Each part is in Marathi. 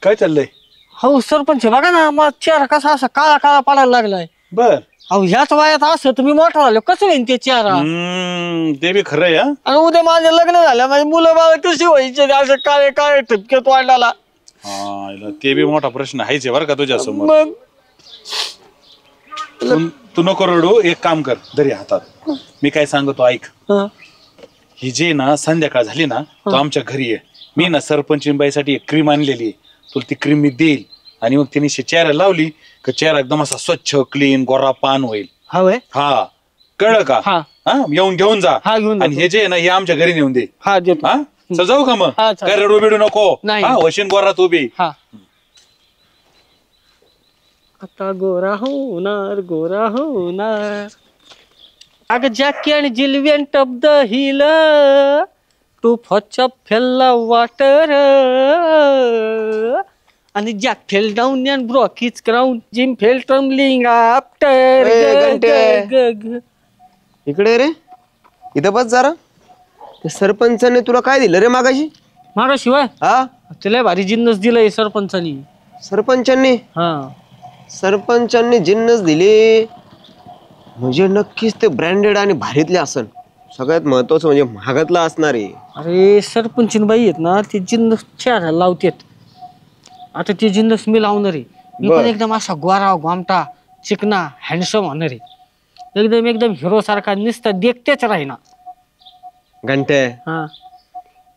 काय चाललंय? हो सरपंच बघा ना, मग चेहरा कसा असा काळा काळा पडायला लागलाय. बर. अहो ह्याच वयात असं तुम्ही मोठा झालो कसं होईन ते चेहरा? ते बी खरंय. आणि उद्या माझे लग्न झालं, माझी मुलं बाळ कशी व्हायचे असं काळे काळे ठिपके तोंडाला? ते बी मोठा प्रश्न आहेच बरं का तुझ्या समोर. मग तू नको रडू, एक काम कर, दरी हातात. मी काय सांगतो ऐक. ही जे ना संध्याकाळ झाली ना, तो आमच्या घरी आहे. मी ना सरपंचीबाईसाठी एक क्रीम आणलेली आहे, तुला ती क्रीम मी देईल. आणि मग तिने चेहरा लावली का चेहरा एकदम असा स्वच्छ क्लीन गोरा पान होईल. हा कळलं का? येऊन घेऊन जा. आणि हे जे ना हे आमच्या घरी नेऊन दे. चल जाऊ का मग? काय रडू बिडू नको. वशीन गोरा तू बी. आता गोरा होणार. अग जॅकी आणि Jill went up the hill to fetch up pail of water आणि Jack fell down and broke his crown Jill fell tumbling after. इकडे रे, इथं बस जरा. सरपंचाने तुला काय दिलं रे मागाशिवाय? तुला भारी जिन्नस दिलंय सरपंचानी. सरपंचांनी जिन्नस दिली म्हणजे नक्कीच ते ब्रँडेड आणि भारीतले असन. सगळ्यात महत्वाचं म्हणजे महागातला असणार आहे. अरे सरपंचीन बाई आहेत ना, ते जिन्नस चेहऱ्याला लावतात. आता ते जिन्नस मी लावणार आहे. मी पण एकदम असा गोरा गोमटा चिकना हँडसम होणार आहे. एकदम हिरो सारखा नुसता देखतेच राहीना. घंटे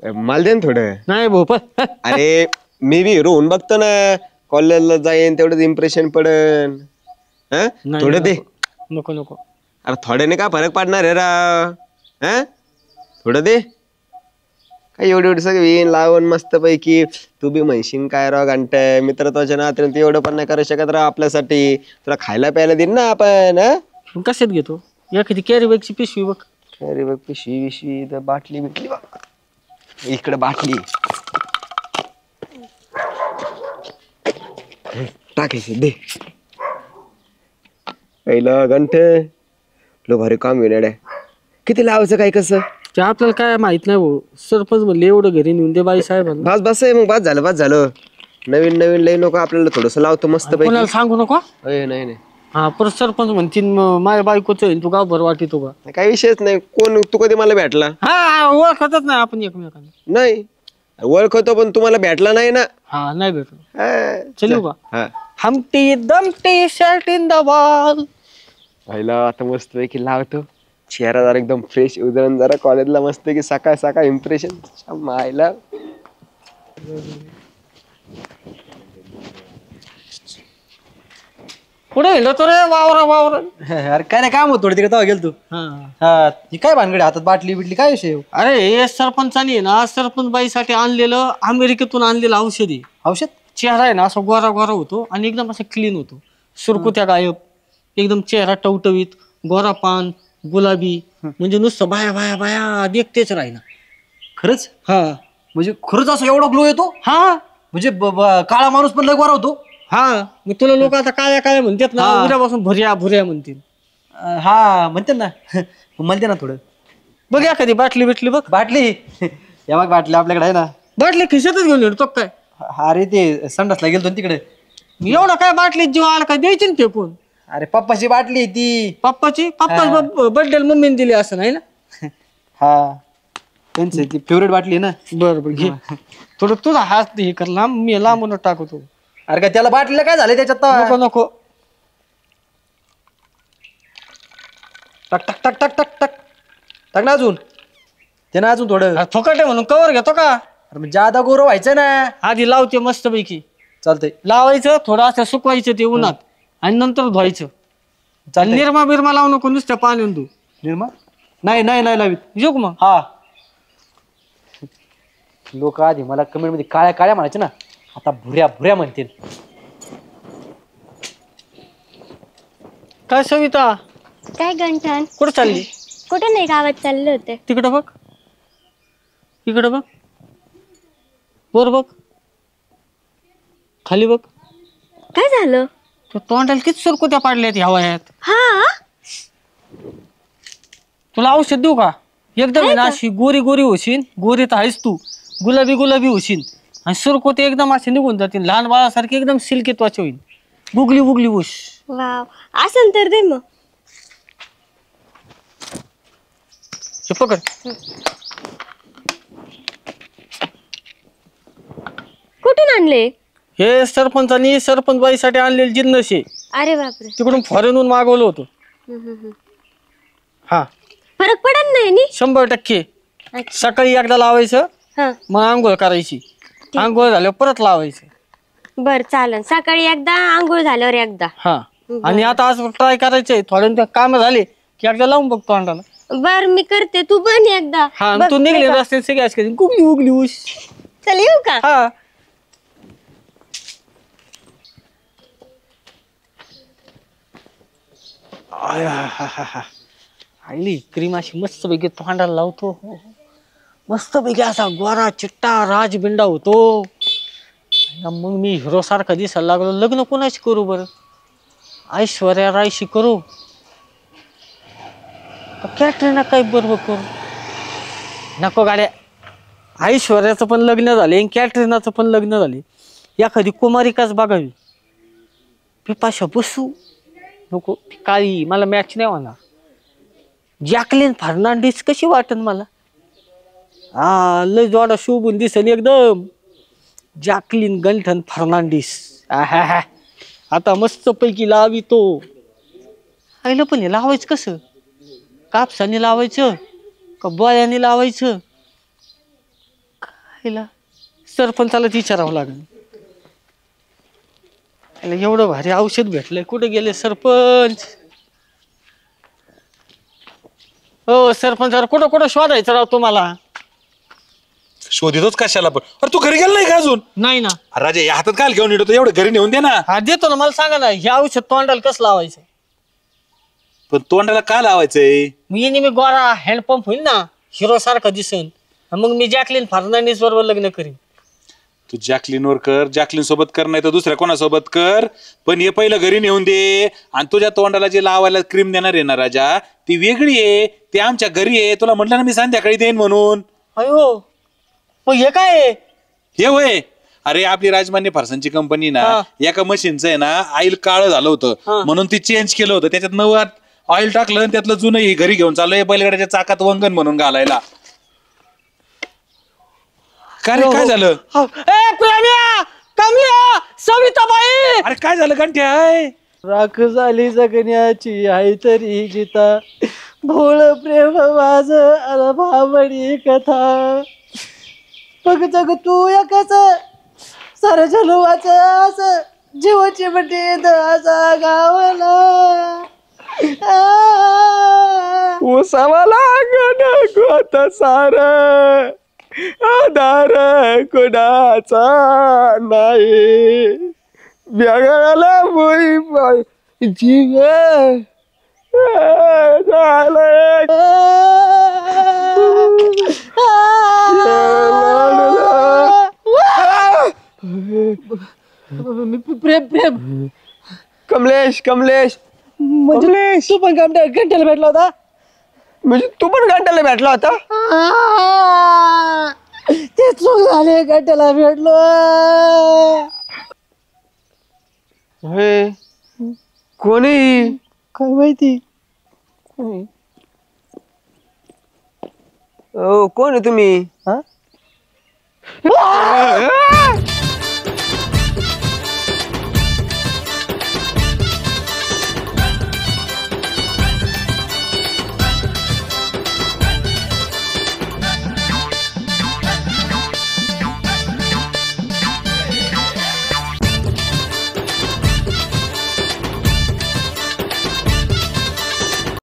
मला दे थोडं. नाही भाऊ पण अरे मी बी हिरो होऊन बघतो ना, कॉलेजला जाईन तेवढंच इम्प्रेशन पडन. थोडं दे. नको नको. अरे थोड्याने काय फरक पडणार आहे राव? थोडं दे. काय एवढं सगळं लावून मस्त पैकी. तू बी म्हणशील काय राव घंटे, मित्रत्वाच्या नात्याने तू एवढं पण नाही करू शकत राव आपल्यासाठी. तुला खायला प्यायला देईन ना आपण. कशात घेतो? एखादी कॅरी बॅगची पिशवी बघ. कॅरी बॅग पिशवी बाटली बिटली बघ. इकडे बाटली टाकायची दे. पहिला घंटे तुला भारी काम येणार आहे. किती लावायचं काय कसं ते आपल्याला काय माहित नाही भाऊ. सरपंच म्हणले एवढं घरी नेऊन दे बाई साहेब. बस आहे मग. बस झालं. नवीन लई नको आपल्याला थोडस लावतो मस्त पैकी. सांगू नको. नाही. परत सरपंच म्हणतील माझ्या बायकोच तू गावभर वाटितो का? काही विषयच नाही. कोण तू कधी मला भेटला? ओळखतच नाही आपण एकमेकांना. नाही ओळखतो पण तुम्हाला भेटला नाही ना. नाही भेटलो. चलू का? Humpty Dumpty sat in the wall. पहिला आता मस्त पैकी लावतो. चेहरा जरा एकदम फ्रेश उदाहरण जरा कॉलेजला मस्त की सकाळ इम्प्रेशन मायला. पुढे गेलो तो रे वावर. अरे काय नाही काम होत थोडं तिकडे तेव्हा गेल तू. ही काय भानगडी हातात बाटली बिटली काय विषय? अरे हे सरपंचानी ना सरपंच बाईसाठी आणलेलं अमेरिकेतून आणलेलं औषध. चेहरा आहे ना असा गोरा होतो आणि एकदम असं क्लीन होतो. सुरकुत्या गायब, एकदम चेहरा टवटवीत, गोरा पान गुलाबी. म्हणजे नुसतं बाया देखतेच राहीना. खरंच? म्हणजे खरंच असं एवढा ग्लो येतो? म्हणजे काळा माणूस पण लय गोरा होतो. मग तुला लोक आता काळ्या म्हणतात ना, उद्यापासून भुऱ्या म्हणतील. म्हणते ना. म्हणते ना थोडं बघ एखादी बाटली बिटली बघ. बाटली या मग बाटली आपल्याकडे आहे ना. बाटली खिशातच घेऊन येतो काय? अरे ते संडासला गेलतो तिकडे. मी एवढा काय बाटली जीव आला काय द्यायची ना फेकून? अरे पप्पाची बाटली ती. पप्पा बर्थडे मम्मीने दिली असं नाही ना? त्यांची ती फेवरेट बाटली ना. बरोबर घे. थोडं तुझा हात हे कर लांब, मी लांबून टाकतो. अरे काय त्याला बाटलीला काय झालं त्याच्यात? नको. टक टक टक टक टक टक टाक ना अजून. ते ना अजून थोडं फुकट आहे म्हणून कवर घेतो का? अरे जादा गोरं व्हायचं ना. आधी लावते मस्त पैकी. चालतंय. लावायचं थोडं असं सुकवायचं ते उन्हात आणि नंतर धुवायचं. निरमा बिरमा लावू नको, नुसतं पाणी तू. निर्मा नाही लावित. येऊ मग. लोक आधी मला कमेंट मध्ये काळ्या म्हणायचे ना, आता भुऱ्या म्हणतील. काय सविता? काय गंठन? कुठं चालली? कुठे नाही, गावात चालले होते. तिकडं बघ, इकडं बघ, वर बघ, खाली बघ. काय झालं? तोंडाला किती सुरकुत्या पाडल्यात ह्या वयात. तुला औषध देऊ का? एकदम ना अशी गोरी होशील. गोरी तर आहेस तू, गुलाबी होशील. आणि सुरकुते एकदम असे निघून जातील, लहान बाळासारखे एकदम सिल्की त्वचा होईल, बुगली बुगली उश. वाव, असेल तर दे मग. हे पकड. कुठून आणले? हे सरपंचानी सरपंच बाईसाठी आणलेले जिन्नस आहे, अरे बापरे. तिकडून फॉरेनहून मागवलं होतं. हा फरक पडत नाही नी? 100%. अच्छा. सकाळी एकदा लावायचं, हा मग आंघोळ करायची, आंघोळ झाल्यावर परत लावायचं. बर चालन. सकाळी एकदा, आंघोळ झाल्यावर एकदा. हा आणि आता आज ट्राय करायचंय, थोड्या काम झाले की एकदा लावून बघतो अंडाला. बर मी करते, तू पण एकदा. हा बघ, तू निघले नाही का? रस्त्याने सगळे असे गुगली उगली उश. चल येऊ का? हा आईली क्रीम अशी मस्त पैकी तोंडाला लावतो, मस्त पैकी असा गोरा चिट्टा राजबिंडा होतो. मग मी हिरो सारखा दिसायला लागलो. लग्न कोणाशी करू बरं? ऐश्वर्या रायशी करू का कॅटरीना काही बरोबर करू? नको गाड्या, ऐश्वर्याचं पण लग्न झाले आणि कॅटरीनाचं पण लग्न झाले, एखादी कुमारिकाच बघावी. पिपाशा बसू नको, ती काळी मला मॅच नाही होणार. जॅकलिन फर्नांडिस कशी वाटन मला? हा लय जोडा शोभून दिसन एकदम. जॅकलिन गंठन फर्नांडिस. आहा, आता मस्त पैकी लावितो. आईला पण हे लावायचं कसं? कापसाने लावायचं का बोळ्याने लावायचं? खायला सरपंचालाच विचारावं लागेल. एवढं भारी औषध भेटलंय, कुठे गेले सरपंच? हो सरपंच, कुठं कुठं शोधायचं राव तुम्हाला? शोधितोच कशाला पण. अरे तू घरी गेला नाही का अजून? नाही ना. अरे राजा, या हातात काल घेऊन येतो, एवढं घरी नेऊन दे ना. हा देतो ना, मला सांगा ना हे औषध तोंडाला कसं लावायचं? पण तोंडाला का लावायचंय? मी गोरा हँडपंप होईल ना, हिरो सारखा दिसन, मग मी जॅकलिन फर्नांडिस बरोबर लग्न करीन. तू जॅकलिनवर कर, जॅकलिन सोबत कर, नाही तर दुसऱ्या कोणासोबत कर, पण हे पहिलं घरी नेऊन दे. आणि तुझ्या तोंडाला जे लावायला क्रीम देणार आहे ना राजा, ती वेगळी आहे, ती आमच्या घरी आहे. तुला म्हटलं ना मी संध्याकाळी देईन म्हणून. अयो मग हे काय आहे? हे होय, अरे आपली राजमान्य फारसांची कंपनी ना, एका मशीनचं आहे ना ऑइल काळं झालं होतं, म्हणून ती चेंज केलं होतं. त्याच्यात नवं ऑइल टाकलं आणि त्यातलं जुनं हे घरी घेऊन चाललंय बैलगाड्याच्या चाकात वंगण म्हणून घालायला. काय रे, काय झालं? कमल्या, सविताबाई, अरे काय झालं गंठ्या? राख झाली जगण्याची आई तरी गीता, भोळ प्रेम माझ अरे भावडी कथा. बघ जग तू एकच सार झलवाच जीवाची बटी असा गावाला. उसावाला गण गोत सार आधार कोणाचा नाही. ब्यागाला बोई बाई जीव प्रेम प्रेम. कमलेश कमलेश म्हणजे तू पण घंट्याला भेटला होता? म्हणजे तू पण घंट्याला भेटला होता? ते चूक झाले, घंट्याला भेटलो. कोणी काय माहिती? कोण आहे तुम्ही?